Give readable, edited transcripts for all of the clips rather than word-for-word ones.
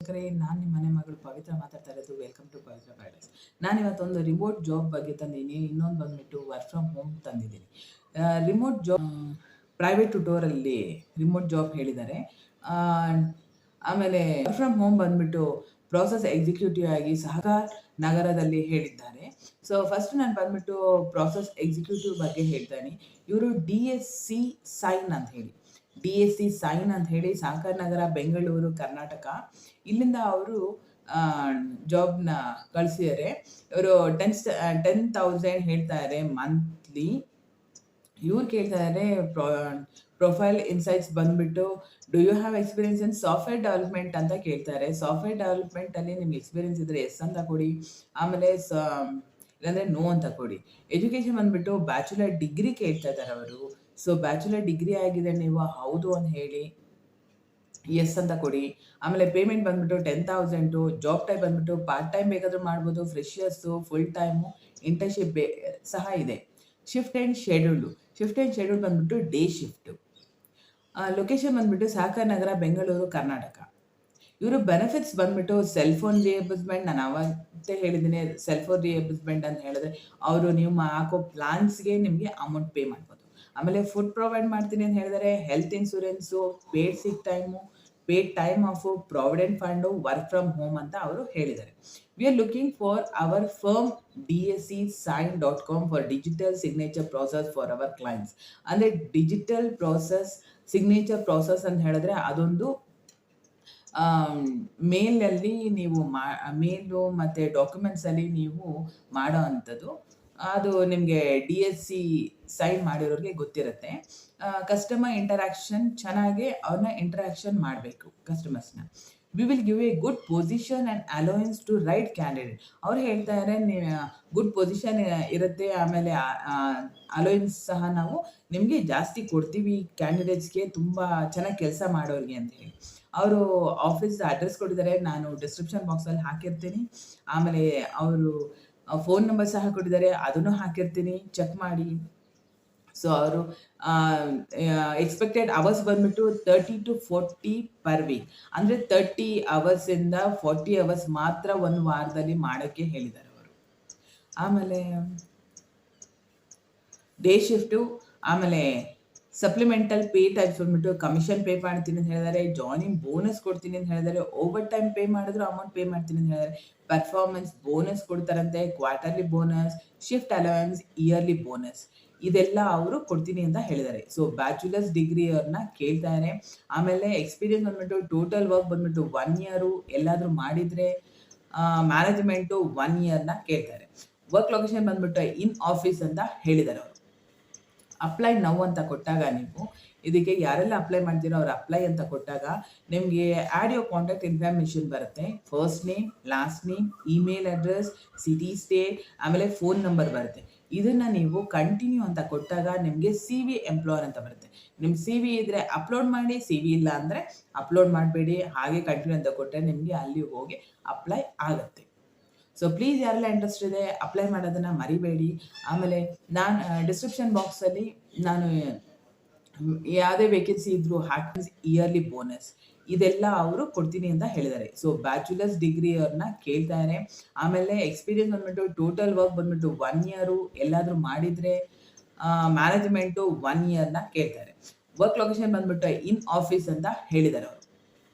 ನಾನು ನಿಮ್ಮ ಮನೆ ಮಗಳು ಪವಿತ್ರ ಮಾತಾಡ್ತಾ ಇರೋದು. Welcome to Pavitra paradise. ನಾನು ಇವತ್ತೊಂದು ರಿಮೋಟ್ ಜಾಬ್ ಬಗ್ಗೆ ತಂದಿದ್ದೀನಿ. ಇನ್ನೊಂದು ಬಂದ್ಬಿಟ್ಟು ವರ್ಕ್ ಫ್ರಮ್ ಹೋಮ್ ತಂದಿದ್ದೀನಿ. ರಿಮೋಟ್ ಜಾಬ್ ಪ್ರೈವೇಟ್ ಟ್ಯುಟೋರಲ್ಲಿ ರಿಮೋಟ್ ಜಾಬ್ ಹೇಳಿದ್ದಾರೆ. ಆಮೇಲೆ ವರ್ಕ್ ಫ್ರಮ್ ಹೋಮ್ ಬಂದ್ಬಿಟ್ಟು ಪ್ರಾಸೆಸ್ ಎಕ್ಸಿಕ್ಯೂಟಿವ್ ಆಗಿ ಸಹಕಾರ ನಗರದಲ್ಲಿ ಹೇಳಿದ್ದಾರೆ. ಸೊ ಫಸ್ಟ್ ನಾನು ಬಂದ್ಬಿಟ್ಟು ಪ್ರಾಸೆಸ್ ಎಕ್ಸಿಕ್ಯೂಟಿವ್ ಬಗ್ಗೆ ಹೇಳ್ತಾನೆ. ಇವರು DSC ಸೈನ್ ಅಂತ ಹೇಳಿ ಸಹಕಾರ ನಗರ, ಬೆಂಗಳೂರು, ಕರ್ನಾಟಕ. ಇಲ್ಲಿಂದ ಅವರು ಜಾಬ್ನ ಕಳಿಸಿದ್ದಾರೆ. ಇವರು 10,000 ಹೇಳ್ತಾರೆ ಮಂತ್ಲಿ. ಇವ್ರು ಕೇಳ್ತಾ ಇದ್ದಾರೆ ಪ್ರೊಫೈಲ್ ಇನ್ಸೈಟ್ಸ್ ಬಂದ್ಬಿಟ್ಟು do you have experience in software development ಅಂತ ಕೇಳ್ತಾರೆ. ಸಾಫ್ಟ್ವೇರ್ ಡೆವಲಪ್ಮೆಂಟಲ್ಲಿ ನಿಮ್ಗೆ ಎಕ್ಸ್ಪೀರಿಯನ್ಸ್ ಇದ್ದರೆ ಎಸ್ ಅಂತ ಕೊಡಿ, ಆಮೇಲೆ ಇಲ್ಲಾಂದರೆ ನೋ ಅಂತ ಕೊಡಿ. ಎಜುಕೇಷನ್ ಬಂದ್ಬಿಟ್ಟು ಬ್ಯಾಚುಲರ್ ಡಿಗ್ರಿ ಕೇಳ್ತಾ ಇದ್ದಾರೆ ಅವರು. ಸೊ ಬ್ಯಾಚುಲರ್ ಡಿಗ್ರಿ ಆಗಿದೆ ನೀವು ಹೌದು ಅಂತ ಹೇಳಿ ಎಸ್ ಅಂತ ಕೊಡಿ. ಆಮೇಲೆ ಪೇಮೆಂಟ್ ಬಂದ್ಬಿಟ್ಟು 10,000. ಜಾಬ್ ಟೈಪ್ ಬಂದ್ಬಿಟ್ಟು ಪಾರ್ಟ್ ಟೈಮ್ ಬೇಕಾದರೂ ಮಾಡ್ಬೋದು, ಫ್ರೆಶರ್ಸು, ಫುಲ್ ಟೈಮು, ಇಂಟರ್ನ್ಶಿಪ್ ಸಹ ಇದೆ. ಶಿಫ್ಟ್ ಆ್ಯಂಡ್ ಶೆಡ್ಯೂಲ್ ಬಂದ್ಬಿಟ್ಟು ಡೇ ಶಿಫ್ಟು. ಲೊಕೇಶನ್ ಬಂದ್ಬಿಟ್ಟು ಸಹಕಾರ ನಗರ, ಬೆಂಗಳೂರು, ಕರ್ನಾಟಕ. ಇವರು ಬೆನಿಫಿಟ್ಸ್ ಬಂದ್ಬಿಟ್ಟು ಸೆಲ್ಫೋನ್ ರಿಯೇಬಲ್ಸ್ಮೆಂಟ್. ನಾನು ಅವತ್ತೇ ಹೇಳಿದ್ದೀನಿ, ಸೆಲ್ಫೋನ್ ರಿಯೇಬಲ್ಸ್ಮೆಂಟ್ ಅಂತ ಹೇಳಿದ್ರೆ ಅವರು ನೀವು ಹಾಕೋ ಪ್ಲಾನ್ಸ್ಗೆ ನಿಮಗೆ ಅಮೌಂಟ್ ಪೇ ಮಾಡ್ಬೋದು. ಆಮೇಲೆ ಫುಡ್ ಪ್ರೊವೈಡ್ ಮಾಡ್ತೀನಿ ಅಂತ ಹೇಳಿದರೆ, health insurance, paid sick time, paid time off, provident fund, work from home ಅಂತ ಅವರು ಹೇಳಿದ್ದಾರೆ. We are looking for our firm DSCsign.com for digital signature process for our clients. ಅಂದರೆ digital process, signature process ಅಂತ ಹೇಳಿದ್ರೆ ಅದೊಂದು ಮೇಲಲ್ಲಿ ನೀವು ಮೇಲು ಮತ್ತು ಡಾಕ್ಯುಮೆಂಟ್ಸಲ್ಲಿ ನೀವು ಮಾಡೋ ಅಂಥದ್ದು. ಅದು ನಿಮಗೆ DSC ಸೈನ್ ಮಾಡಿರೋರಿಗೆ ಗೊತ್ತಿರುತ್ತೆ. ಕಸ್ಟಮರ್ ಇಂಟರಾಕ್ಷನ್ ಚೆನ್ನಾಗಿ ಅವ್ರನ್ನ ಇಂಟರಾಕ್ಷನ್ ಮಾಡಬೇಕು ಕಸ್ಟಮರ್ಸ್ನ. We will give a good position and allowance to right candidate. ಅವ್ರು ಹೇಳ್ತಾರೆ ಗುಡ್ ಪೊಸಿಷನ್ ಇರುತ್ತೆ, ಆಮೇಲೆ ಅಲೋಯನ್ಸ್ ಸಹ ನಾವು ನಿಮಗೆ ಜಾಸ್ತಿ ಕೊಡ್ತೀವಿ ಕ್ಯಾಂಡಿಡೇಟ್ಸ್ಗೆ, ತುಂಬ ಚೆನ್ನಾಗಿ ಕೆಲಸ ಮಾಡೋರಿಗೆ ಅಂತ ಹೇಳಿ. ಅವರು ಆಫೀಸ್ ಅಡ್ರೆಸ್ ಕೊಟ್ಟಿದ್ದಾರೆ, ನಾನು ಡಿಸ್ಕ್ರಿಪ್ಷನ್ ಬಾಕ್ಸಲ್ಲಿ ಹಾಕಿರ್ತೀನಿ. ಆಮೇಲೆ ಅವರು ಫೋನ್ ನಂಬರ್ ಸಹ ಕೊಟ್ಟಿದ್ದಾರೆ, ಅದನ್ನು ಹಾಕಿರ್ತೀನಿ, ಚೆಕ್ ಮಾಡಿ. ಸೊ ಅವರು ಎಕ್ಸ್ಪೆಕ್ಟೆಡ್ ಅವರ್ಸ್ ಬಂದ್ಬಿಟ್ಟು 30 to 40 ಪರ್ ವೀಕ್. ಅಂದರೆ 30 ಅವರ್ಸಿಂದ 40 ಅವರ್ಸ್ ಮಾತ್ರ ಒಂದು ವಾರದಲ್ಲಿ ಮಾಡೋಕ್ಕೆ ಹೇಳಿದ್ದಾರೆ ಅವರು. ಆಮೇಲೆ ಡೇ ಶಿಫ್ಟು, ಆಮೇಲೆ ಸಪ್ಲಿಮೆಂಟಲ್ ಪೇ ಟೈಪ್ಸ್ ಬಂದ್ಬಿಟ್ಟು ಕಮಿಷನ್ ಪೇ ಮಾಡ್ತೀನಿ ಅಂತ ಹೇಳಿದ್ದಾರೆ, ಜಾಯ್ನಿಂಗ್ ಬೋನಸ್ ಕೊಡ್ತೀನಿ ಅಂತ ಹೇಳಿದ್ದಾರೆ, ಓವರ್ ಟೈಮ್ ಪೇ ಮಾಡಿದ್ರು ಅಮೌಂಟ್ ಪೇ ಮಾಡ್ತೀನಿ ಅಂತ ಹೇಳಿದ್ದಾರೆ, ಪರ್ಫಾರ್ಮೆನ್ಸ್ ಬೋನಸ್ ಕೊಡ್ತಾರಂತೆ, quarterly bonus, shift allowance, yearly bonus, ಇದೆಲ್ಲ ಅವರು ಕೊಡ್ತೀನಿ ಅಂತ ಹೇಳಿದ್ದಾರೆ. ಸೊ ಬ್ಯಾಚುಲರ್ಸ್ ಡಿಗ್ರಿ ಅವ್ರನ್ನ ಕೇಳ್ತಾರೆ. ಆಮೇಲೆ ಎಕ್ಸ್ಪೀರಿಯನ್ಸ್ ಬಂದ್ಬಿಟ್ಟು ಟೋಟಲ್ ವರ್ಕ್ ಬಂದ್ಬಿಟ್ಟು 1 ಇಯರು ಎಲ್ಲಾದರೂ ಮಾಡಿದರೆ, ಮ್ಯಾನೇಜ್ಮೆಂಟು 1 ಇಯರ್ನ ಕೇಳ್ತಾರೆ. ವರ್ಕ್ ಲೊಕೇಶನ್ ಬಂದ್ಬಿಟ್ಟು ಇನ್ ಆಫೀಸ್ ಅಂತ ಹೇಳಿದ್ದಾರೆ ಅವರು. ಅಪ್ಲೈ ನೌ ಅಂತ ಕೊಟ್ಟಾಗ ನೀವು ಇದಕ್ಕೆ ಯಾರೆಲ್ಲ ಅಪ್ಲೈ ಮಾಡ್ತೀರೋ ಅವ್ರು ಅಪ್ಲೈ ಅಂತ ಕೊಟ್ಟಾಗ ನಿಮಗೆ ಆ್ಯಡ್ ಯೋರ್ ಕಾಂಟ್ಯಾಕ್ಟ್ ಇನ್ಫಾರ್ಮೇಷನ್ ಬರುತ್ತೆ. First name, last name, email address, city, state, ಆಮೇಲೆ ಫೋನ್ ನಂಬರ್ ಬರುತ್ತೆ. ಇದನ್ನು ನೀವು ಕಂಟಿನ್ಯೂ ಅಂತ ಕೊಟ್ಟಾಗ ನಿಮಗೆ CV ಎಂಪ್ಲಾಯರ್ ಅಂತ ಬರುತ್ತೆ. ನಿಮ್ಮ CV ಇದ್ದರೆ ಅಪ್ಲೋಡ್ ಮಾಡಿ, CV ಇಲ್ಲ ಅಂದರೆ ಅಪ್ಲೋಡ್ ಮಾಡಬೇಡಿ, ಹಾಗೆ ಕಂಟಿನ್ಯೂ ಅಂತ ಕೊಟ್ಟರೆ ನಿಮಗೆ ಅಲ್ಲಿ ಹೋಗಿ ಅಪ್ಲೈ ಆಗುತ್ತೆ. ಸೊ ಪ್ಲೀಸ್ ಯಾರೆಲ್ಲ ಇಂಟ್ರೆಸ್ಟ್ ಇದೆ ಅಪ್ಲೈ ಮಾಡೋದನ್ನು ಮರಿಬೇಡಿ. ಆಮೇಲೆ ನಾನು ಡಿಸ್ಕ್ರಿಪ್ಷನ್ ಬಾಕ್ಸಲ್ಲಿ ನಾನು ಯಾವುದೇ ವೇಕೆನ್ಸಿ ಇದ್ದರೂ ಹಾಕಿ ಇಯರ್ಲಿ ಬೋನಸ್ ಇದೆಲ್ಲ ಅವರು ಕೊಡ್ತೀನಿ ಅಂತ ಹೇಳಿದ್ದಾರೆ. ಸೊ ಬ್ಯಾಚುಲರ್ಸ್ ಡಿಗ್ರಿ ಅವ್ರನ್ನ ಕೇಳ್ತಾರೆ. ಆಮೇಲೆ ಎಕ್ಸ್ಪೀರಿಯನ್ಸ್ ಬಂದ್ಬಿಟ್ಟು ಟೋಟಲ್ ವರ್ಕ್ ಬಂದ್ಬಿಟ್ಟು 1 ಇಯರು ಎಲ್ಲಾದರೂ ಮಾಡಿದರೆ, ಮ್ಯಾನೇಜ್ಮೆಂಟು 1 ಇಯರ್ನ ಕೇಳ್ತಾರೆ. ವರ್ಕ್ ಲೊಕೇಶನ್ ಬಂದ್ಬಿಟ್ಟು ಇನ್ ಆಫೀಸ್ ಅಂತ ಹೇಳಿದ್ದಾರೆ ಅವರು.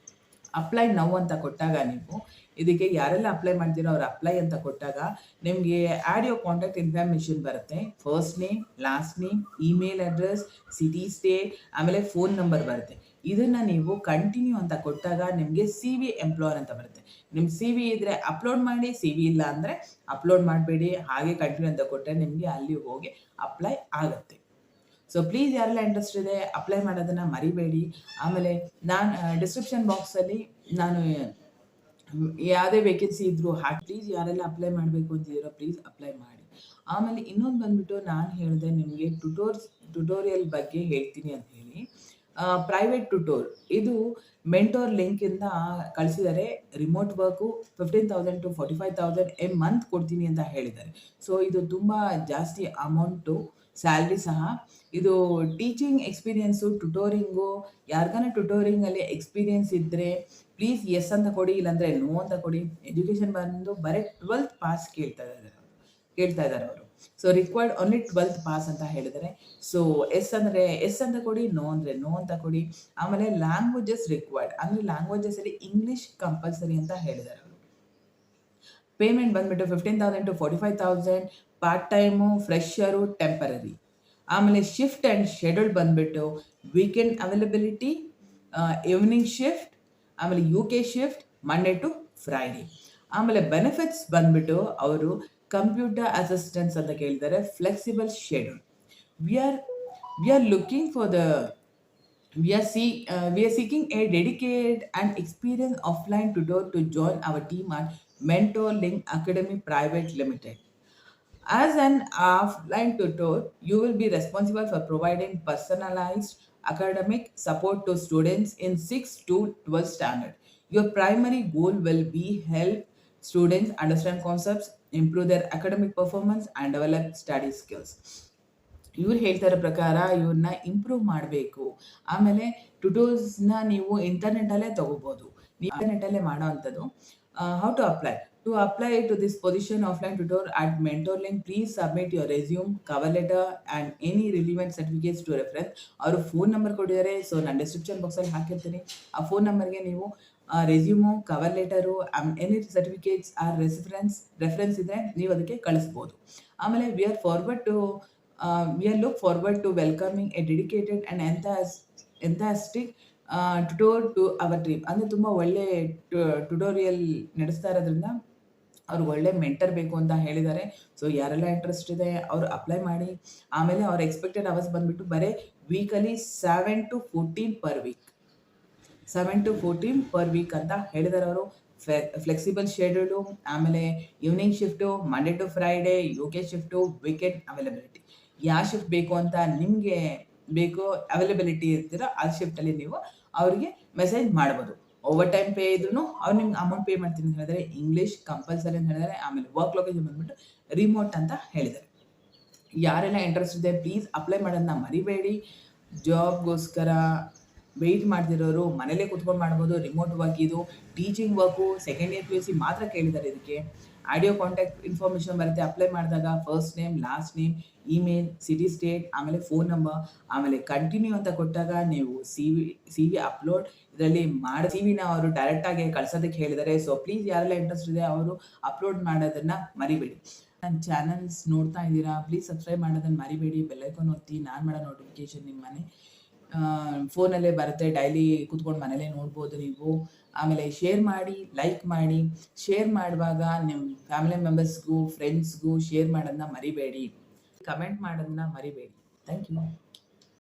ಅಪ್ಲೈ ನೌ ಅಂತ ಕೊಟ್ಟಾಗ ನೀವು ಇದಕ್ಕೆ ಯಾರೆಲ್ಲ ಅಪ್ಲೈ ಮಾಡ್ತೀರೋ ಅವ್ರು ಅಪ್ಲೈ ಅಂತ ಕೊಟ್ಟಾಗ ನಿಮಗೆ ಆ್ಯಡ್ ಯೋರ್ ಕಾಂಟ್ಯಾಕ್ಟ್ ಇನ್ಫಾರ್ಮೇಷನ್ ಬರುತ್ತೆ. First name, last name, email address, city, state, ಆಮೇಲೆ ಫೋನ್ ನಂಬರ್ ಬರುತ್ತೆ. ಇದನ್ನು ನೀವು ಕಂಟಿನ್ಯೂ ಅಂತ ಕೊಟ್ಟಾಗ ನಿಮಗೆ CV ಎಂಪ್ಲಾಯರ್ ಅಂತ ಬರುತ್ತೆ. ನಿಮ್ಮ CV ಇದ್ದರೆ ಅಪ್ಲೋಡ್ ಮಾಡಿ, CV ಇಲ್ಲ ಅಂದರೆ ಅಪ್ಲೋಡ್ ಮಾಡಬೇಡಿ, ಹಾಗೆ ಕಂಟಿನ್ಯೂ ಅಂತ ಕೊಟ್ಟರೆ ನಿಮಗೆ ಅಲ್ಲಿ ಹೋಗಿ ಅಪ್ಲೈ ಆಗುತ್ತೆ. ಸೊ ಪ್ಲೀಸ್ ಯಾರೆಲ್ಲ ಇಂಟ್ರೆಸ್ಟ್ ಇದೆ ಅಪ್ಲೈ ಮಾಡೋದನ್ನು ಮರಿಬೇಡಿ. ಆಮೇಲೆ ನಾನು ಡಿಸ್ಕ್ರಿಪ್ಷನ್ ಬಾಕ್ಸಲ್ಲಿ ನಾನು ಯಾವುದೇ ವೇಕೆನ್ಸಿ ಇದ್ದರೂ ಹಾಕಿ, ಪ್ಲೀಸ್ ಯಾರೆಲ್ಲ ಅಪ್ಲೈ ಮಾಡಬೇಕು ಅಂತಿದ್ದೀರೋ ಪ್ಲೀಸ್ ಅಪ್ಲೈ ಮಾಡಿ. ಆಮೇಲೆ ಇನ್ನೊಂದು ಬಂದ್ಬಿಟ್ಟು ನಾನು ಹೇಳಿದೆ ನಿಮಗೆ ಟ್ಯುಟೋರಿಯಲ್ ಬಗ್ಗೆ ಹೇಳ್ತೀನಿ ಅಂತ ಹೇಳಿ. ಪ್ರೈವೇಟ್ ಟ್ಯುಟೋರ್ ಇದು ಮೆಂಟೋರ್ ಲಿಂಕಿಂದ ಕಳಿಸಿದ್ದಾರೆ. Remote work 15,000 to 45,000 A month ಕೊಡ್ತೀನಿ ಅಂತ ಹೇಳಿದ್ದಾರೆ. ಸೊ ಇದು ತುಂಬ ಜಾಸ್ತಿ ಅಮೌಂಟು. ಸ್ಯಾಲ್ರಿ ಸಹ. ಇದು ಟೀಚಿಂಗ್ ಎಕ್ಸ್ಪೀರಿಯನ್ಸು, ಟ್ಯುಟೋರಿಂಗು, ಯಾರಿಗಾನ ಟ್ಯುಟೋರಿಂಗಲ್ಲಿ ಎಕ್ಸ್ಪೀರಿಯನ್ಸ್ ಇದ್ದರೆ ಪ್ಲೀಸ್ ಎಸ್ ಅಂತ ಕೊಡಿ, ಇಲ್ಲಾಂದರೆ ನೋ ಅಂತ ಕೊಡಿ. ಎಜುಕೇಷನ್ ಬಂದು ಬರೀ 12th ಪಾಸ್ ಕೇಳ್ತಾ ಇದ್ದಾರೆ ಅವರು. So required only 12th pass ಅಂತ ಹೇಳಿದ್ದಾರೆ. ಸೊ ಎಸ್ ಅಂದರೆ ಎಸ್ ಅಂತ ಕೊಡಿ, ನೋ ಅಂದರೆ ನೋ ಅಂತ ಕೊಡಿ. ಆಮೇಲೆ ಲ್ಯಾಂಗ್ವೇಜಸ್ ರಿಕ್ವೈರ್ಡ್ ಅಂದರೆ ಲ್ಯಾಂಗ್ವೇಜಸಲ್ಲಿ ಇಂಗ್ಲೀಷ್ ಕಂಪಲ್ಸರಿ ಅಂತ ಹೇಳಿದ್ದಾರೆ ಅವರು. ಪೇಮೆಂಟ್ ಬಂದ್ಬಿಟ್ಟು 15,000 to 45,000, part time, fresher, temporary. ಆಮೇಲೆ ಶಿಫ್ಟ್ ಆ್ಯಂಡ್ ಶೆಡ್ಯೂಲ್ ಬಂದ್ಬಿಟ್ಟು ವೀಕೆಂಡ್ ಅವೈಲಬಿಲಿಟಿ, ಈವ್ನಿಂಗ್ ಶಿಫ್ಟ್, ಆಮೇಲೆ UK shift, Monday to Friday. ಆಮೇಲೆ ಬೆನಿಫಿಟ್ಸ್ ಬಂದ್ಬಿಟ್ಟು ಅವರು ಕಂಪ್ಯೂಟರ್ ಅಸಿಸ್ಟೆನ್ಸ್ ಅಂತ ಕೇಳಿದ್ದಾರೆ, flexible schedule. We are we are looking for the we are seeking a dedicated and experienced offline tutor to join our team at Mentor Link Academy Private Limited. As an offline tutor, you will be responsible for providing personalized academic support to students in 6 to 12 standard. Your primary goal will be help students understand concepts, improve their academic performance, and develop study skills. ಇವ್ರು ಹೇಳ್ತಾ ಇರೋ ಪ್ರಕಾರ ಇವ್ರನ್ನ improve ಮಾಡಬೇಕು. ಆಮೇಲೆ ಟ್ಯುಟೋರ್ಸ್ನ ನೀವು ಇಂಟರ್ನೆಟಲ್ಲೇ ತೊಗೋಬೋದು, ನೀವು ಇಂಟರ್ನೆಟಲ್ಲೇ ಮಾಡೋ ಅಂಥದ್ದು. How to apply to this position offline tutor at Mentor Link. Please submit your resume, cover letter and any relevant certificates to reference. ಅವರು ಫೋನ್ ನಂಬರ್ ಕೊಟ್ಟಿದ್ದಾರೆ, ಸೊ ನಾನು ಡಿಸ್ಕ್ರಿಪ್ಷನ್ ಬಾಕ್ಸಲ್ಲಿ ಹಾಕಿರ್ತೀನಿ. ಆ ಫೋನ್ ನಂಬರ್ಗೆ ನೀವು resume, cover letter, any certificates or reference ಇದ್ದರೆ ನೀವು ಅದಕ್ಕೆ ಕಳಿಸ್ಬೋದು. ಆಮೇಲೆ we are look forward to welcoming a dedicated and enthusiastic tutor to our team. ಅಂದರೆ ತುಂಬ ಒಳ್ಳೆ ಟ್ಯುಟೋರಿಯಲ್ ನಡೆಸ್ತಾ ಇರೋದ್ರಿಂದ ಅವ್ರಿಗೆ ಒಳ್ಳೆ ಮೆಂಟರ್ ಬೇಕು ಅಂತ ಹೇಳಿದ್ದಾರೆ. ಸೊ ಯಾರೆಲ್ಲ ಇಂಟ್ರೆಸ್ಟ್ ಇದೆ ಅವರು ಅಪ್ಲೈ ಮಾಡಿ. ಆಮೇಲೆ ಅವ್ರ ಎಕ್ಸ್ಪೆಕ್ಟೆಡ್ ಅವರ್ಸ್ ಬಂದುಬಿಟ್ಟು ಬರೀ ವೀಕಲ್ಲಿ 7 to 14 per week. 7 to 14 per week ಅಂತ ಹೇಳಿದ್ದಾರೆ ಅವರು. ಫ್ಲೆಕ್ಸಿಬಲ್ ಶೆಡ್ಯೂಲು, ಆಮೇಲೆ evening shift, Monday to Friday, UK shift, weekend availability. ಯಾವ ಶಿಫ್ಟ್ ಬೇಕು ಅಂತ ನಿಮಗೆ ಅವೈಲಬಿಲಿಟಿ ಇರ್ತೀರೋ ಆ ಶಿಫ್ಟಲ್ಲಿ ನೀವು ಅವರಿಗೆ ಮೆಸೇಜ್ ಮಾಡ್ಬೋದು. ಓವರ್ ಟೈಮ್ ಪೇ ಇದ್ರೂ ಅವ್ರು ನಿಮ್ಗೆ ಅಮೌಂಟ್ ಪೇ ಮಾಡ್ತೀನಿ ಅಂತ ಹೇಳಿದರೆ, ಇಂಗ್ಲೀಷ್ ಕಂಪಲ್ಸರಿ ಅಂತ ಹೇಳಿದ್ದಾರೆ. ಆಮೇಲೆ ವರ್ಕ್ ಲೊಕೇಶನ್ ಬಂದ್ಬಿಟ್ಟು ರಿಮೋಟ್ ಅಂತ ಹೇಳಿದ್ದಾರೆ. ಯಾರೆಲ್ಲ ಇಂಟ್ರೆಸ್ಟ್ ಇದೆ ಪ್ಲೀಸ್ ಅಪ್ಲೈ ಮಾಡೋದನ್ನ ಮರಿಬೇಡಿ. ಜಾಬ್ಗೋಸ್ಕರ ವೆಯ್ಟ್ ಮಾಡ್ತಿರೋರು ಮನೇಲೇ ಕೂತ್ಕೊಂಡು ಮಾಡ್ಬೋದು. ರಿಮೋಟ್ ವರ್ಕ್ ಇದು. Teaching work second year PUC ಮಾತ್ರ ಕೇಳಿದ್ದಾರೆ ಇದಕ್ಕೆ. ಆಡಿಯೋ ಕಾಂಟ್ಯಾಕ್ಟ್ ಇನ್ಫಾರ್ಮೇಷನ್ ಬರುತ್ತೆ ಅಪ್ಲೈ ಮಾಡಿದಾಗ. First name, last name, email, city, state, ಆಮೇಲೆ ಫೋನ್ ನಂಬರ್. ಆಮೇಲೆ ಕಂಟಿನ್ಯೂ ಅಂತ ಕೊಟ್ಟಾಗ ನೀವು ಸಿ ವಿ ಅಪ್ಲೋಡ್ ಇದರಲ್ಲಿ ಮಾಡಿ CV-ನ ಅವರು ಡೈರೆಕ್ಟಾಗಿ ಕಳ್ಸೋದಕ್ಕೆ ಹೇಳಿದ್ದಾರೆ. ಸೊ ಪ್ಲೀಸ್ ಯಾರೆಲ್ಲ ಇಂಟ್ರೆಸ್ಟ್ ಇದೆ ಅವರು ಅಪ್ಲೋಡ್ ಮಾಡೋದನ್ನು ಮರಿಬೇಡಿ. ನನ್ನ ಚಾನಲ್ಸ್ ನೋಡ್ತಾ ಇದ್ದೀರಾ, ಪ್ಲೀಸ್ ಸಬ್ಸ್ಕ್ರೈಬ್ ಮಾಡೋದನ್ನು ಮರಿಬೇಡಿ. ಬೆಲ್ಲೈಕಾನ್ ಒತ್ತಿ, ನಾನು ಮಾಡೋ ನೋಟಿಫಿಕೇಷನ್ ನಿಮ್ಮ ಮನೆ ಫೋನಲ್ಲೇ ಬರುತ್ತೆ. ಡೈಲಿ ಕೂತ್ಕೊಂಡು ಮನೇಲೇ ನೋಡ್ಬೋದು ನೀವು. ಆಮೇಲೆ ಶೇರ್ ಮಾಡಿ, ಲೈಕ್ ಮಾಡಿ. ಶೇರ್ ಮಾಡುವಾಗ ನಿಮ್ಮ ಫ್ಯಾಮಿಲಿ ಮೆಂಬರ್ಸ್ಗೂ, ಫ್ರೆಂಡ್ಸ್ಗೂ ಶೇರ್ ಮಾಡೋದನ್ನ ಮರಿಬೇಡಿ. ಕಮೆಂಟ್ ಮಾಡೋದನ್ನ ಮರಿಬೇಡಿ. Thank you.